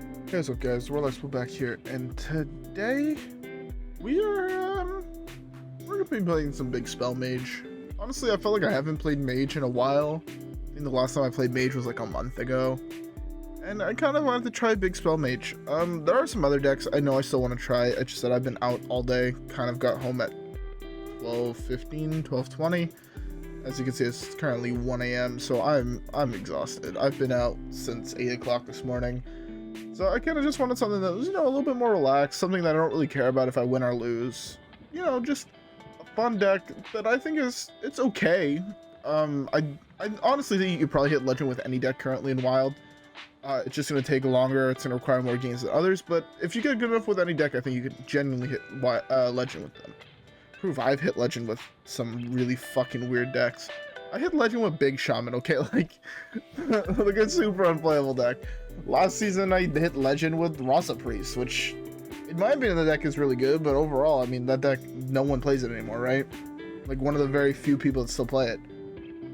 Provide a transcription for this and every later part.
Hey, what's up, guys? WhirlXbow back here, and today we're gonna be playing some big spell Mage. Honestly, I felt like I haven't played Mage in a while. I think the last time I played Mage was like a month ago, and I kind of wanted to try big spell Mage. There are some other decks I know I still want to try. It's just that I've been out all day. Kind of got home at 12:15, 12:20. As you can see, it's currently 1 a.m. so I'm exhausted. I've been out since 8 o'clock this morning. So I kind of just wanted something that was, a little bit more relaxed, something that I don't really care about if I win or lose. Just a fun deck that I think it's okay. I honestly think you could probably hit Legend with any deck currently in Wild. It's just going to take longer, it's going to require more games than others, but if you get good enough with any deck, I think you could genuinely hit Legend with them. Prove I've hit Legend with some really fucking weird decks. I hit Legend with Big Shaman, okay? Like a super unplayable deck. Last season, I hit Legend with Rasa Priest, which, in my opinion, the deck is really good, but overall, I mean, that deck, no one plays it anymore, right? Like, one of the very few people that still play it.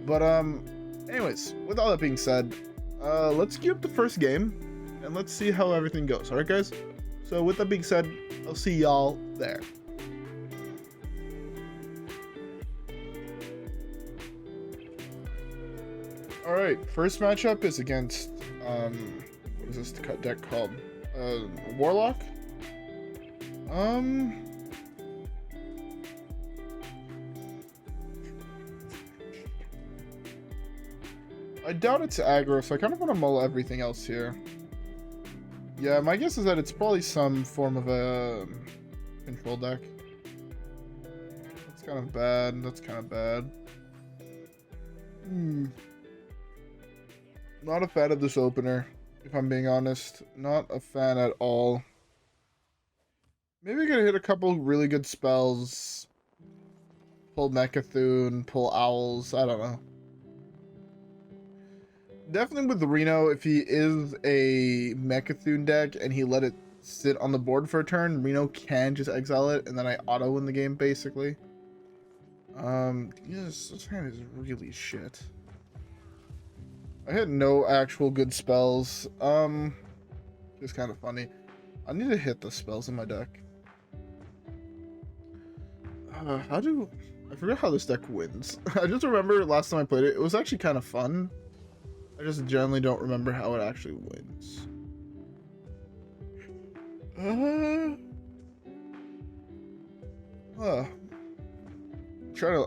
But, anyways, with all that being said, let's queue up the first game, and let's see how everything goes, alright, guys? So, with that being said, I'll see y'all there. Alright, first matchup is against, what is this deck called? Warlock? I doubt it's aggro, so I kind of want to mull everything else here. Yeah, my guess is that it's probably some form of a control deck. That's kind of bad, that's kind of bad. Not a fan of this opener, if I'm being honest. Not a fan at all. Maybe we're gonna hit a couple really good spells. Pull Mecha'thun, pull Owls, I don't know. Definitely with Reno, if he is a Mecha'thun deck and he let it sit on the board for a turn, Reno can just exile it and then I auto win the game, basically. Yes, this hand is really shit. I had no actual good spells. It's kind of funny. I need to hit the spells in my deck. I forget how this deck wins. I just remember last time I played it, it was actually kind of fun. I just generally don't remember how it actually wins.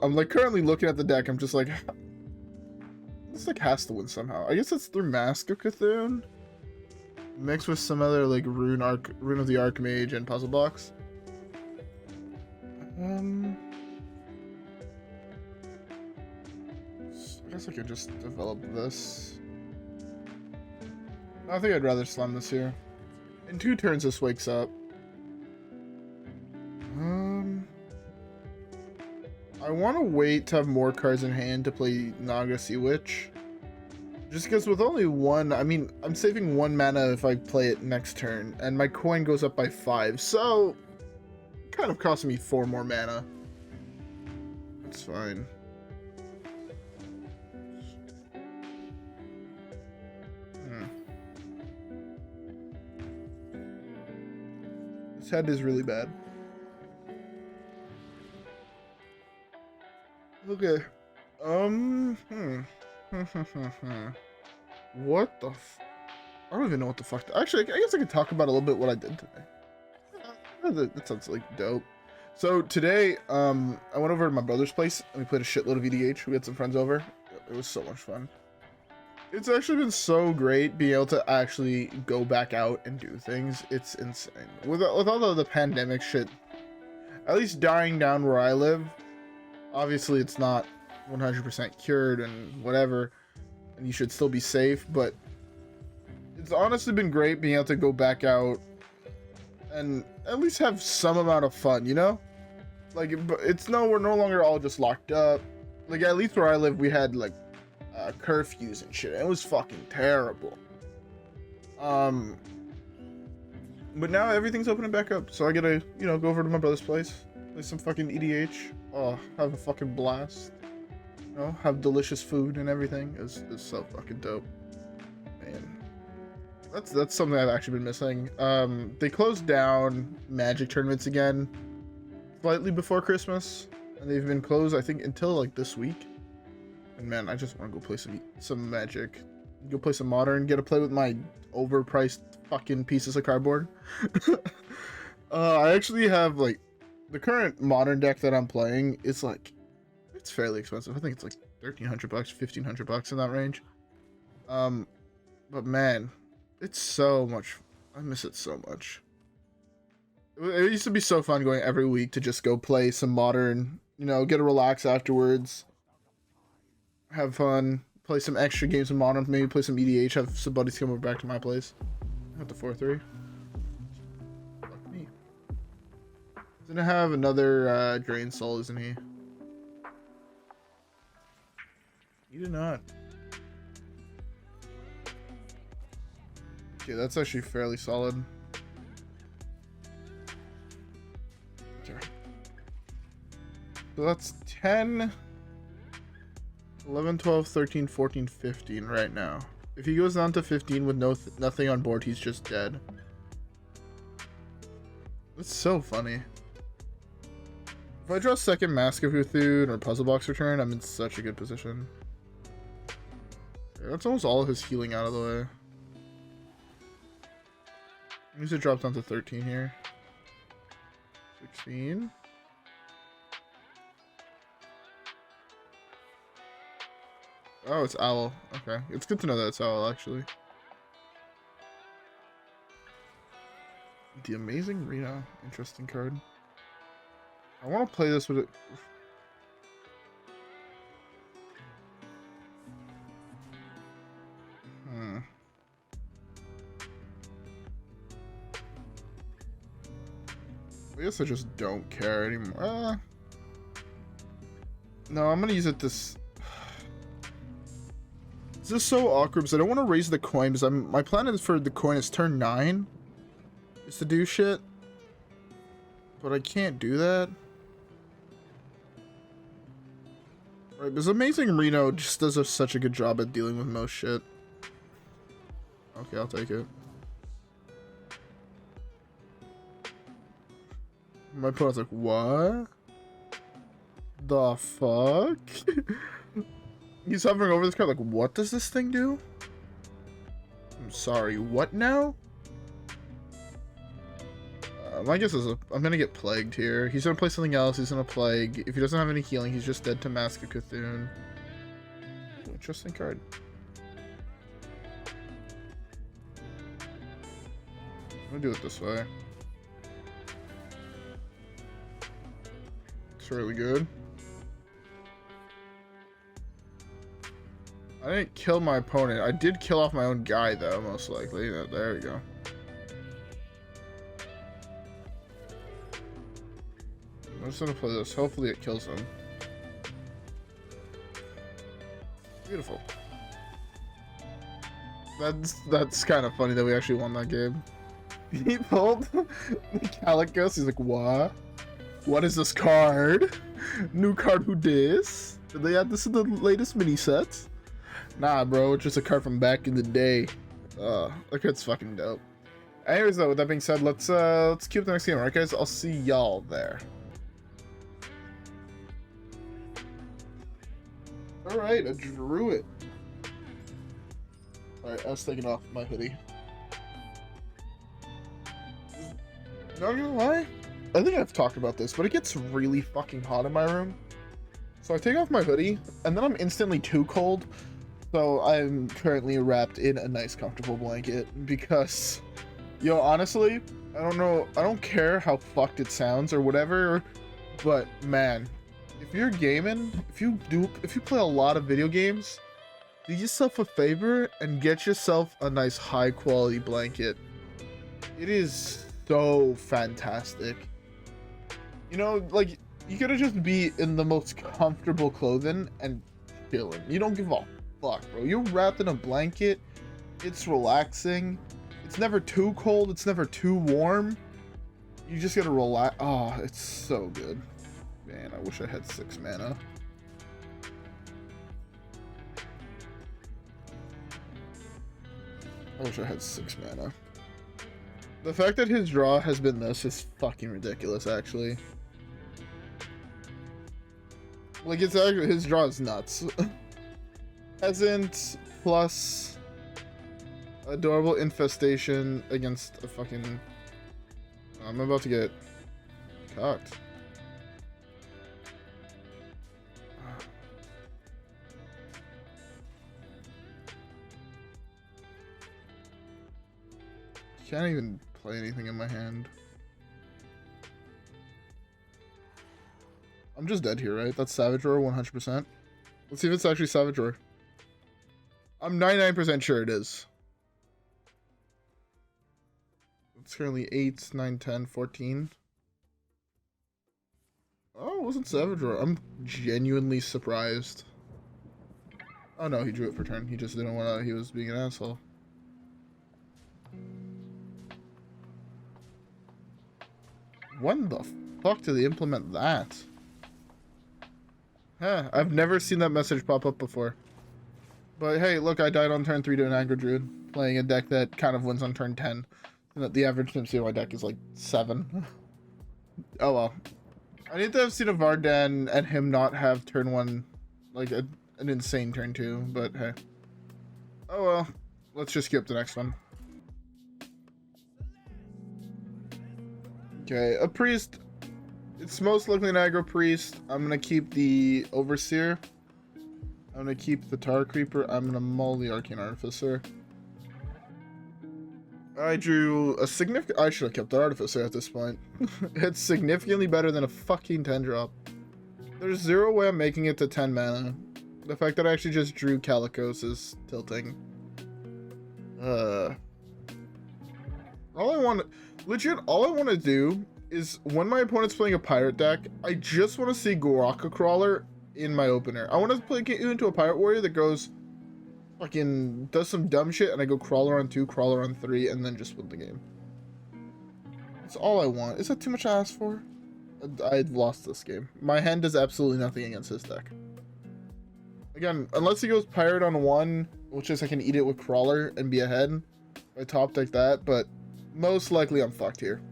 I'm like currently looking at the deck. I'm just like, this deck has to win somehow. I guess it's through Mask of Cthulhu, mixed with some other like Rune of the Archmage and Puzzle Box. I guess I could just develop this. I think I'd rather slam this here. In 2 turns, this wakes up. I want to wait to have more cards in hand to play Naga Sea Witch. Just because with only one, I mean, I'm saving 1 mana if I play it next turn, and my coin goes up by 5, so it kind of costs me 4 more mana. That's fine. This head is really bad. Okay. What the I don't even know what the fuck. Actually, I guess I could talk about a little bit what I did today. That sounds like dope. So today, I went over to my brother's place and we played a shitload of EDH. We had some friends over. It was so much fun. It's actually been so great being able to actually go back out and do things. It's insane. With all the pandemic shit, at least dying down where I live, obviously it's not 100% cured and whatever, and you should still be safe, but it's honestly been great being able to go back out and at least have some amount of fun, Like, we're no longer all just locked up. Like, at least where I live, we had, like, curfews and shit. It was fucking terrible. But now everything's opening back up, so I gotta, go over to my brother's place, play some fucking EDH. Oh, have a fucking blast. Have delicious food and everything. It's so fucking dope. Man. That's something I've actually been missing. They closed down Magic tournaments again slightly before Christmas, and they've been closed I think until like this week. And man, I just want to go play some Magic, go play some Modern, get to play with my overpriced fucking pieces of cardboard. I actually have like the current Modern deck that I'm playing is like it's fairly expensive. I think it's like $1,300, $1,500 in that range. But man, it's so much. I miss it so much. It used to be so fun going every week to just go play some Modern, you know, get a relax afterwards, have fun, play some extra games of Modern, maybe play some EDH, have some buddies come over back to my place. I got the 4-3. Fuck me. He's gonna have another Drain Soul, isn't he? He did not. Okay, that's actually fairly solid. Okay. So that's 10, 11, 12, 13, 14, 15 right now. If he goes down to 15 with nothing on board, he's just dead. That's so funny. If I draw second Mask of Cthulhu or Puzzle Box Return, I'm in such a good position. Okay, that's almost all of his healing out of the way. He needs to drop down to 13 here. 16. Oh, it's Owl. Okay. It's good to know that it's Owl, actually. The Amazing Reno. Interesting card. I want to play this with it. I guess I just don't care anymore. No, I'm gonna use it this. This is so awkward because I don't want to raise the coin because my plan is for the coin is turn 9 is to do shit, but I can't do that. Right, because Amazing Reno just does such a good job at dealing with most shit. Okay, I'll take it. My opponent's like, what? The fuck? He's hovering over this card like, what does this thing do? I'm sorry, what now? My guess is I'm gonna get plagued here. He's gonna play something else, he's gonna plague. If he doesn't have any healing, he's just dead to Mask of Cthulhu. Ooh, interesting card. I'm gonna do it this way. It's really good. I didn't kill my opponent. I did kill off my own guy, though, most likely. There we go. I'm just gonna play this. Hopefully it kills him. Beautiful. That's kind of funny that we actually won that game. He pulled the Kalecgos. He's like, what? What is this card? New card, who dis? Did they add this in the latest mini set? Nah, bro, it's just a card from back in the day. That card's fucking dope. Anyways, though, with that being said, let's queue up the next game, alright, guys? I'll see y'all there. Alright, a Druid. Alright, I was taking off my hoodie. Not gonna lie, I think I've talked about this, but it gets really fucking hot in my room. So I take off my hoodie, and then I'm instantly too cold. So I'm currently wrapped in a nice comfortable blanket because, yo, honestly, I don't know, I don't care how fucked it sounds or whatever, but man, if you're gaming, if you play a lot of video games, do yourself a favor and get yourself a nice high quality blanket. It is so fantastic. You know, like, you gotta just be in the most comfortable clothing and chilling. You don't give a fuck, bro. You're wrapped in a blanket. It's relaxing. It's never too cold. It's never too warm. You just gotta relax. Oh, it's so good. Man, I wish I had 6 mana. I wish I had 6 mana. The fact that his draw has been this is fucking ridiculous, actually. Like, it's actually, his draw is nuts. Peasant plus Adorable Infestation against a fucking... I'm about to get cocked. Can't even play anything in my hand. I'm just dead here, right? That's Savage Roar 100%. Let's see if it's actually Savage Roar. I'm 99% sure it is. It's currently 8, 9, 10, 14. Oh, it wasn't Savage Roar. I'm genuinely surprised. Oh no, he drew it for turn. He just didn't want to, he was being an asshole. When the fuck did they implement that? Huh, I've never seen that message pop up before. But hey, look, I died on turn 3 to an Aggro Druid, playing a deck that kind of wins on turn 10. The average TMC on my deck is like 7. Oh well. I need to have seen a Varden and him not have turn 1, like an insane turn 2, but hey. Oh well, let's just skip the next one. Okay, a priest. It's most likely an aggro priest. I'm gonna keep the Overseer. I'm gonna keep the Tar Creeper. I'm gonna mull the Arcane Artificer. I drew a significant... I should have kept the Artificer at this point. It's significantly better than a fucking 10-drop. There's zero way I'm making it to 10 mana. The fact that I actually just drew Kalecgos is tilting. All I want to do is when my opponent's playing a pirate deck, I just want to see Golakka Crawler in my opener. I want to get you into a pirate warrior that goes fucking does some dumb shit and I go Crawler on 2, Crawler on 3, and then just win the game. That's all I want. Is that too much to ask for? I've lost this game. My hand does absolutely nothing against his deck. Again, unless he goes pirate on 1, which is I can eat it with Crawler and be ahead. I top deck that, but most likely I'm fucked here.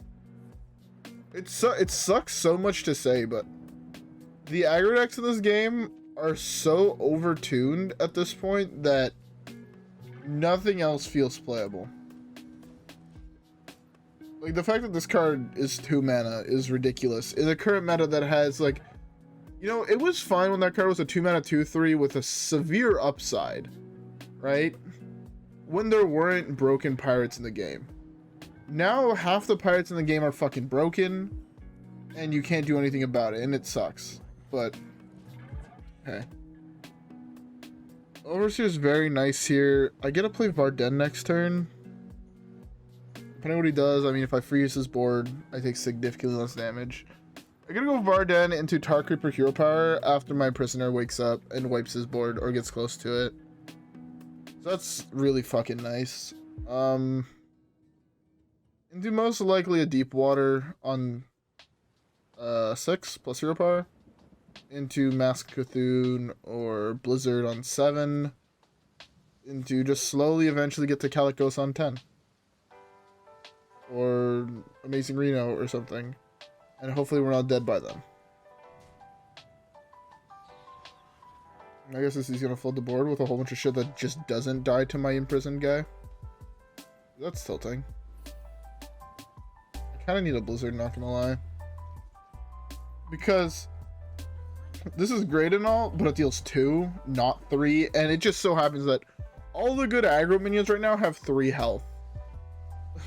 It sucks so much to say, but the aggro decks in this game are so overtuned at this point that nothing else feels playable. Like, the fact that this card is 2 mana is ridiculous. In the current meta that has, like... You know, it was fine when that card was a 2 mana 2/3 with a severe upside, right? When there weren't broken pirates in the game. Now, half the pirates in the game are fucking broken, and you can't do anything about it, and it sucks. But, hey. Overseer's very nice here. I get to play Varden next turn. Depending on what he does, I mean, if I freeze his board, I take significantly less damage. I'm gonna go Varden into Tar Creeper Hero Power after my prisoner wakes up and wipes his board or gets close to it. So that's really fucking nice. Into most likely a Deepwater on 6 plus Hero Power. Into Mask Cthulhu or Blizzard on 7. Into just slowly eventually get to Kalecgos on 10. Or Amazing Reno or something. And hopefully we're not dead by then. I guess this is gonna flood the board with a whole bunch of shit that just doesn't die to my imprisoned guy. That's tilting. I kinda need a Blizzard, not gonna lie. Because this is great and all, but it deals 2, not 3. And it just so happens that all the good aggro minions right now have 3 health.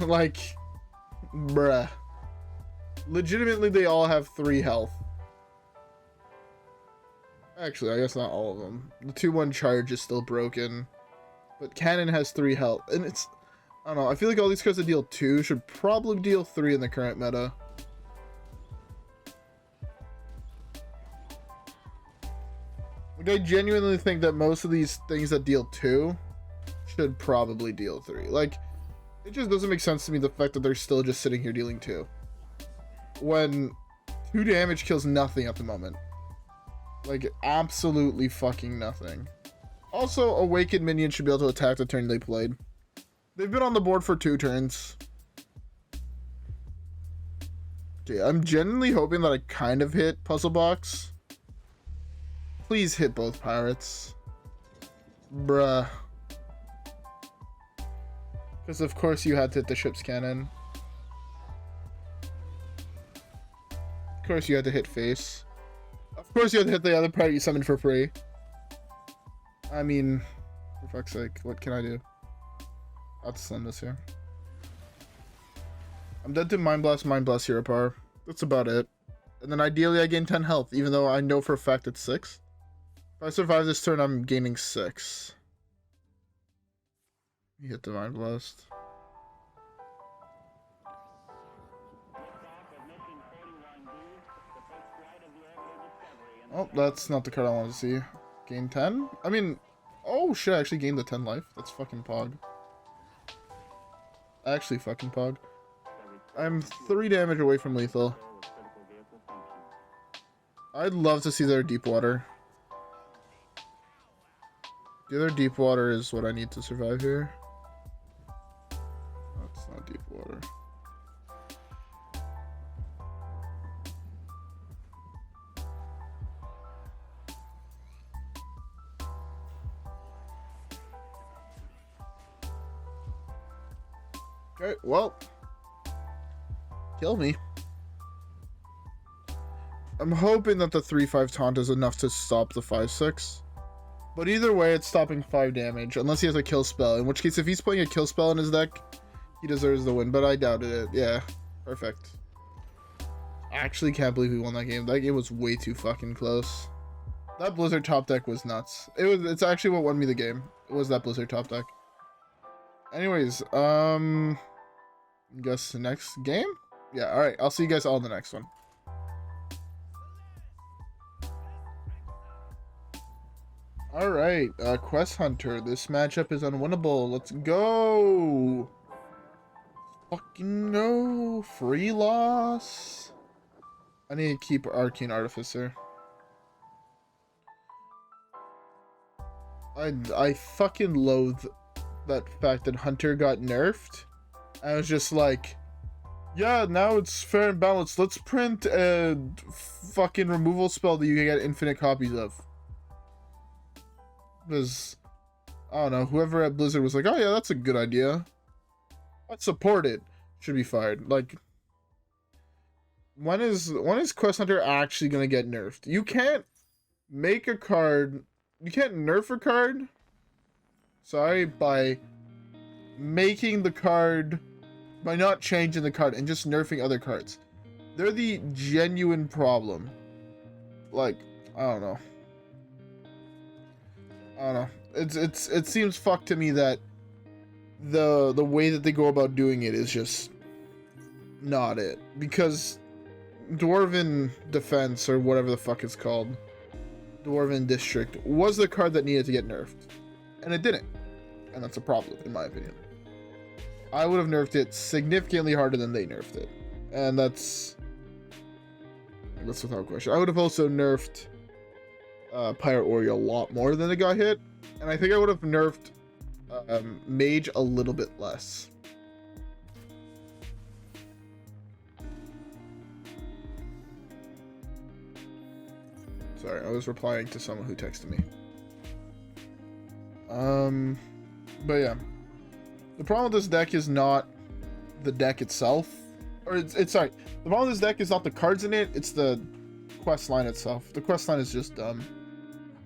Like, bruh. Legitimately, they all have 3 health. Actually, I guess not all of them. The 2/1 charge is still broken. But Cannon has 3 health. And it's... I don't know. I feel like all these cards that deal 2 should probably deal 3 in the current meta. Like, I genuinely think that most of these things that deal 2 should probably deal 3. Like, it just doesn't make sense to me the fact that they're still just sitting here dealing 2. When 2 damage kills nothing at the moment. Like, absolutely fucking nothing. Also, Awakened minions should be able to attack the turn they played. They've been on the board for 2 turns. Okay, I'm genuinely hoping that I kind of hit Puzzle Box. Please hit both pirates. Bruh. Because of course you had to hit the ship's cannon. Of course you had to hit face. Of course you had to hit the other pirate you summoned for free. I mean, for fuck's sake, what can I do? I'll have to send this here. I'm dead to Mind Blast, Hero Power. That's about it. And then ideally I gain 10 health, even though I know for a fact it's 6. If I survive this turn, I'm gaining 6. You hit the Mind Blast. Oh, that's not the card I wanted to see. Gain 10? I mean, oh shit, I actually gained the 10 life. That's fucking pog. Actually fucking pog. I'm 3 damage away from lethal. I'd love to see their Deepwater. The other Deepwater is what I need to survive here. That's not Deepwater. Okay, well. Kill me. I'm hoping that the 3-5 taunt is enough to stop the 5-6. But either way, it's stopping 5 damage. Unless he has a kill spell. In which case, if he's playing a kill spell in his deck, he deserves the win. But I doubted it. Yeah. Perfect. I actually can't believe we won that game. That game was way too fucking close. That Blizzard top deck was nuts. It's actually what won me the game. It was that Blizzard top deck. Anyways, I guess the next game? Yeah, alright. I'll see you guys all in the next one. Alright, Quest Hunter. This matchup is unwinnable. Let's go! Fucking no! Free loss! I need to keep Arcane Artificer. I fucking loathe that fact that Hunter got nerfed. I was just like, yeah, now it's fair and balanced. Let's print a fucking removal spell that you can get infinite copies of. Because, I don't know, whoever at Blizzard was like, oh yeah, that's a good idea. I'd support it. Should be fired. Like, when is Quest Hunter actually gonna get nerfed? You can't make a card, you can't nerf a card, sorry, by making the card, by not changing the card and just nerfing other cards. They're the genuine problem. Like, I don't know. It seems fucked to me that the way that they go about doing it is just not it. Because Dwarven Defense, or whatever the fuck it's called, Dwarven District, was the card that needed to get nerfed. And it didn't. And that's a problem, in my opinion. I would have nerfed it significantly harder than they nerfed it. And that's without question. I would have also nerfed Pirate Warrior a lot more than it got hit. And I think I would have nerfed Mage a little bit less. Sorry, I was replying to someone who texted me. But yeah. The problem with this deck is not the deck itself. Or it's sorry. The problem with this deck is not the cards in it, it's the quest line itself. The quest line is just dumb.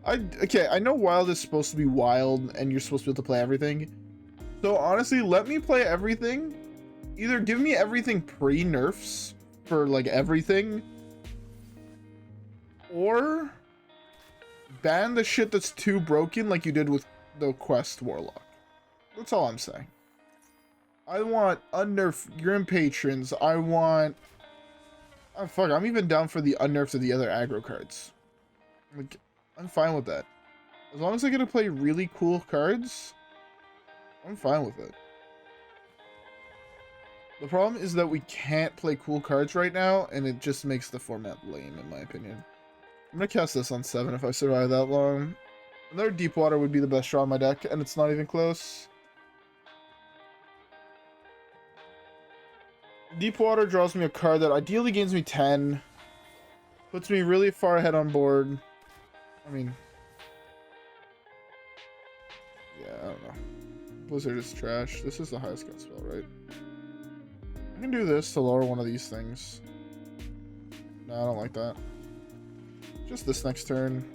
Okay, I know Wild is supposed to be wild and you're supposed to be able to play everything. So honestly, let me play everything. Either give me everything pre-nerfs for like everything, or ban the shit that's too broken like you did with the Quest Warlock. That's all I'm saying. I want unnerf Grim Patrons. I want... Oh, fuck, I'm even down for the unnerfs of the other aggro cards. Like, I'm fine with that. As long as I get to play really cool cards, I'm fine with it. The problem is that we can't play cool cards right now, and it just makes the format lame, in my opinion. I'm gonna cast this on 7 if I survive that long. Another Deepwater would be the best draw in my deck, and it's not even close. Deepwater draws me a card that ideally gains me 10. Puts me really far ahead on board. I mean... yeah, I don't know. Blizzard is trash. This is the highest gun spell, right? I can do this to lower one of these things. No, I don't like that. Just this next turn.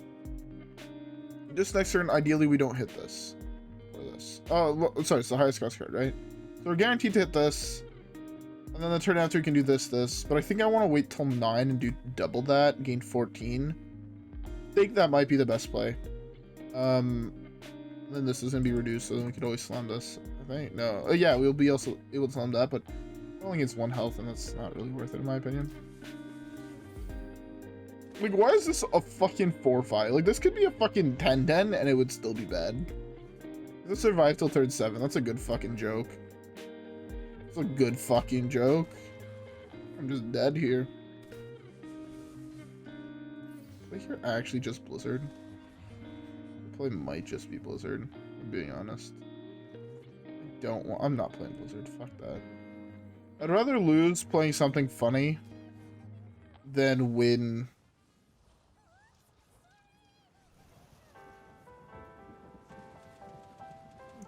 This next turn, ideally, we don't hit this. Or this. Oh, sorry, it's the highest cost card, right? So we're guaranteed to hit this. And then the turn after, we can do this. But I think I want to wait till 9 and do double that and gain 14. I think that might be the best play. Then this is going to be reduced, so then we could always slam this. I think. No. Yeah, we'll be also able to slam that, but it only gets 1 health, and that's not really worth it, in my opinion. Like, why is this a fucking 4-5? Like, this could be a fucking 10-10, and it would still be bad. Let's survive till turn 7. That's a good fucking joke. It's a good fucking joke. I'm just dead here. I think you're actually just Blizzard. The play might just be Blizzard, I'm being honest. I'm not playing Blizzard. Fuck that. I'd rather lose playing something funny than win.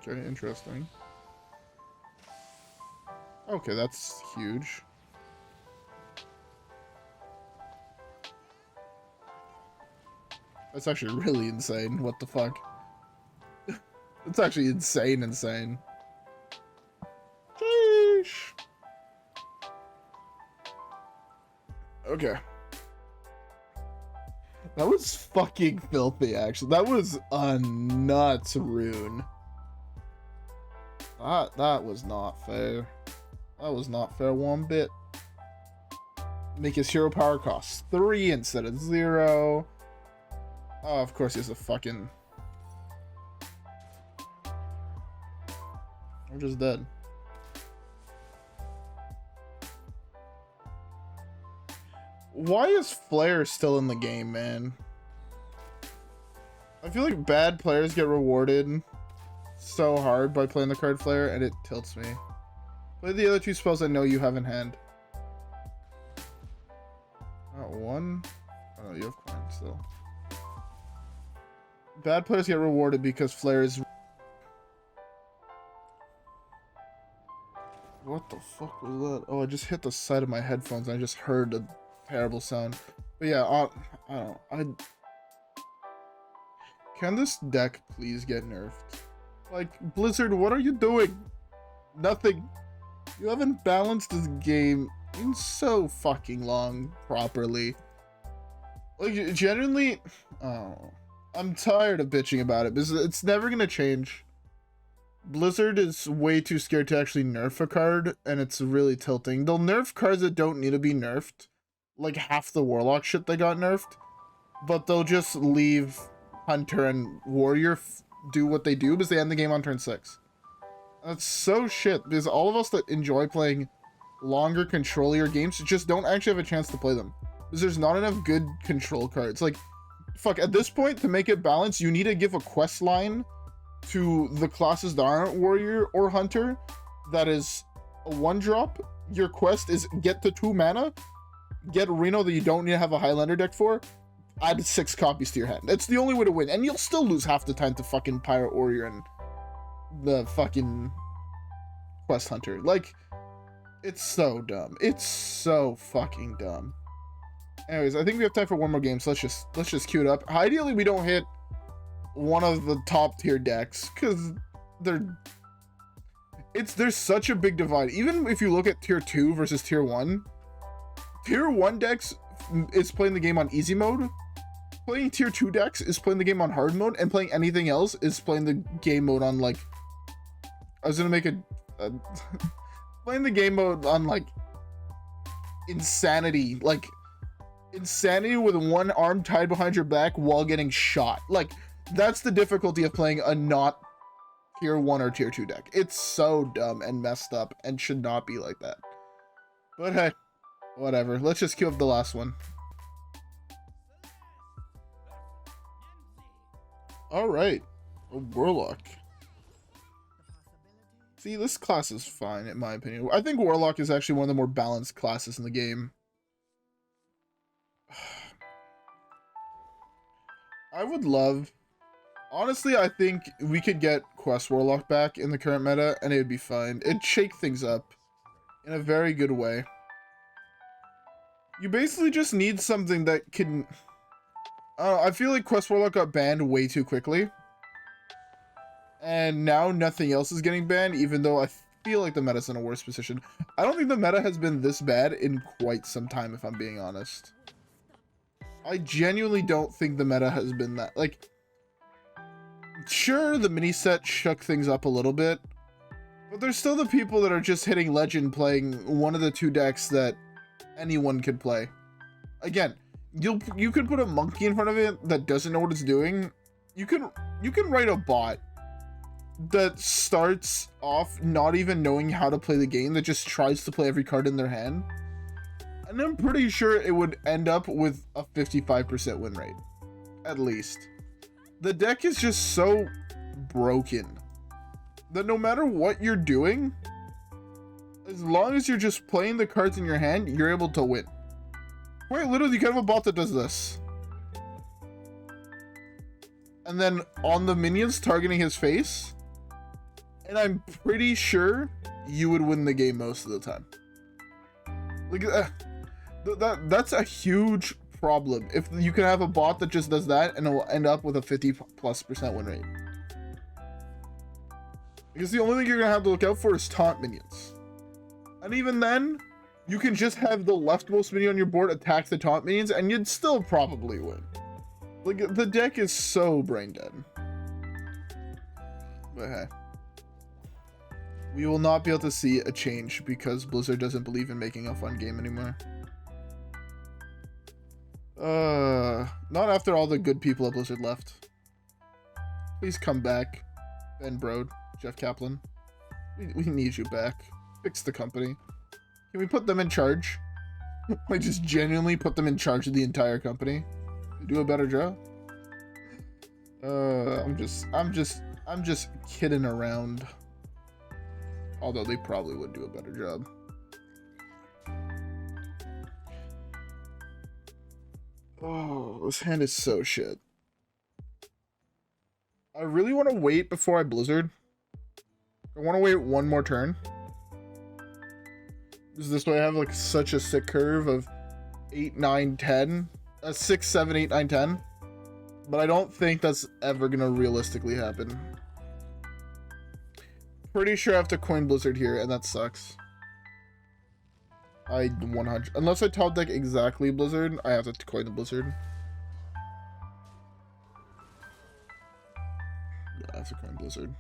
Okay, interesting. Okay, that's huge. That's actually really insane. What the fuck? It's actually insane. Sheesh. Okay. That was fucking filthy, actually. That was a nuts rune. That was not fair. That was not fair one bit. Make his hero power cost 3 instead of 0. Oh, of course he has a fucking... I'm just dead. Why is Flare still in the game, man? I feel like bad players get rewarded so hard by playing the card Flare, and it tilts me. Play the other 2 spells I know you have in hand. Not 1? Oh, you have coin still. Bad players get rewarded because Flare is... What the fuck was that? Oh, I just hit the side of my headphones and I just heard a terrible sound. But yeah, I don't... Can this deck please get nerfed? Like, Blizzard, what are you doing? Nothing. You haven't balanced this game in so fucking long properly. Like, genuinely... Oh... I'm tired of bitching about it because it's never gonna change. Blizzard is way too scared to actually nerf a card, and it's really tilting. They'll nerf cards that don't need to be nerfed, like half the Warlock shit they got nerfed, but they'll just leave Hunter and Warrior do what they do because they end the game on turn 6. That's so shit, because all of us that enjoy playing longer, controllier games just don't actually have a chance to play them. Because there's not enough good control cards. Like, fuck, at this point, to make it balanced, you need to give a quest line to the classes that aren't Warrior or Hunter that is a 1-drop. Your quest is get to 2 mana, get Reno that you don't need to have a Highlander deck for, add 6 copies to your hand. That's the only way to win, and you'll still lose half the time to fucking Pirate Warrior and the fucking Quest Hunter. Like, it's so dumb. It's so fucking dumb. Anyways, I think we have time for one more game, so let's just queue it up. Ideally, we don't hit one of the top tier decks because there's such a big divide. Even if you look at tier 2 versus tier 1, tier 1 decks is playing the game on easy mode. Playing tier 2 decks is playing the game on hard mode, and playing anything else is playing the game mode on, like, I was gonna make a playing the game mode on, like, insanity, like insanity with one arm tied behind your back while getting shot. Like, that's the difficulty of playing a not tier 1 or tier 2 deck. It's so dumb and messed up and should not be like that. But hey, whatever. Let's just queue up the last one. Alright. A Warlock. See, this class is fine, in my opinion. I think Warlock is actually one of the more balanced classes in the game. I would love... Honestly, I think we could get Quest Warlock back in the current meta, and it would be fine. It'd shake things up in a very good way. You basically just need something that can... I feel like Quest Warlock got banned way too quickly. And now nothing else is getting banned, even though I feel like the meta's in a worse position. I don't think the meta has been this bad in quite some time, if I'm being honest. I genuinely don't think the meta has been that... Like, sure, the mini set shook things up a little bit, but there's still the people that are just hitting Legend playing one of the two decks that anyone could play. Again, you could put a monkey in front of it that doesn't know what it's doing. You can write a bot that starts off not even knowing how to play the game, that just tries to play every card in their hand, and I'm pretty sure it would end up with a 55% win rate, at least. The deck is just so broken that no matter what you're doing, as long as you're just playing the cards in your hand, you're able to win. Quite literally, you can have a bot that does this. And then on the minions targeting his face, and I'm pretty sure you would win the game most of the time. Like, that's a huge problem. If you can have a bot that just does that and it will end up with a 50+% win rate. Because the only thing you're gonna have to look out for is taunt minions. And even then, you can just have the leftmost minion on your board attack the taunt minions and you'd still probably win. Like, the deck is so brain dead. But hey. We will not be able to see a change because Blizzard doesn't believe in making a fun game anymore. Not after all the good people at Blizzard left. Please come back, Ben Brode, Jeff Kaplan. We need you back. Fix the company. Can we put them in charge? Like, just genuinely put them in charge of the entire company? Do a better job? I'm just kidding around. Although they probably would do a better job. Oh, this hand is so shit. I really want to wait before I Blizzard. I want to wait one more turn. Is this way I have like such a sick curve of 8, 9, 10? 6, 7, 8, 9, 10. But I don't think that's ever gonna realistically happen. Pretty sure I have to coin Blizzard here, and that sucks. I 100. Unless I top deck exactly Blizzard, I have to coin the Blizzard. Yeah, I have to coin Blizzard.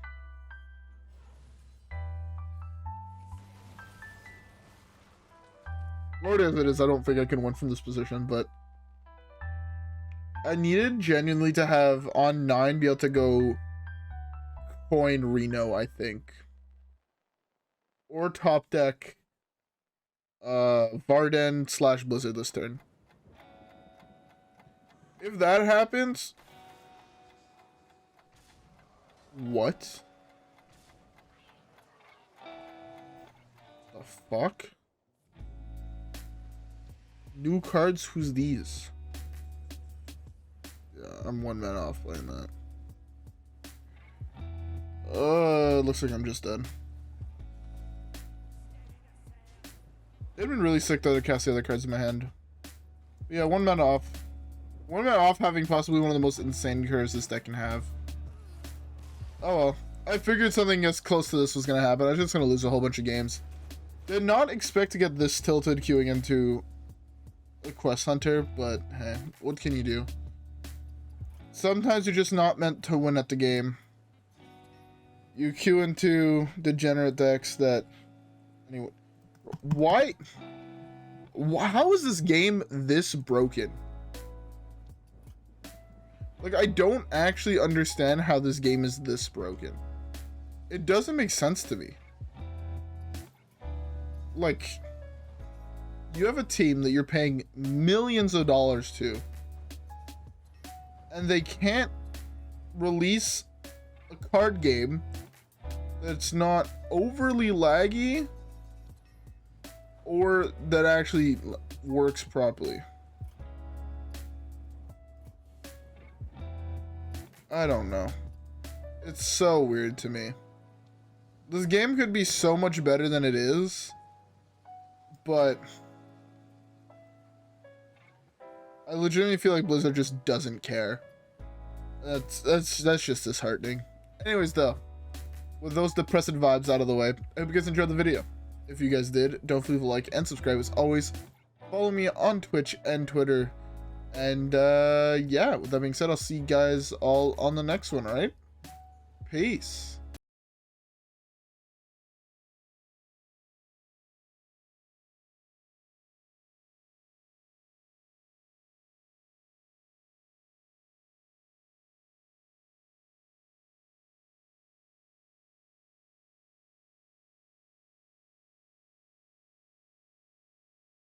Lord as it is, I don't think I can win from this position, but I needed genuinely to have on 9 be able to go coin Reno, I think. Or top deck Varden / Blizzard this turn. If that happens... What? The fuck? New cards? Who's these? Yeah, I'm 1 man off playing that. Looks like I'm just dead. It'd been really sick to cast the other cards in my hand. But yeah, 1 man off. 1 man off having possibly one of the most insane curves this deck can have. Oh well. I figured something as close to this was gonna happen. I was just gonna lose a whole bunch of games. Did not expect to get this tilted queuing into a quest hunter, but hey, what can you do? Sometimes you're just not meant to win at the game. You queue into degenerate decks that... Anyway, why? How is this game this broken? Like, I don't actually understand how this game is this broken. It doesn't make sense to me. Like, you have a team that you're paying millions of dollars to, and they can't release a card game that's not overly laggy or that actually works properly. I don't know. It's so weird to me. This game could be so much better than it is, but I legitimately feel like Blizzard just doesn't care. That's just disheartening. Anyways, though, with those depressing vibes out of the way, I hope you guys enjoyed the video. If you guys did, don't forget to like and subscribe as always. Follow me on Twitch and Twitter. And yeah, with that being said, I'll see you guys all on the next one, alright? Peace.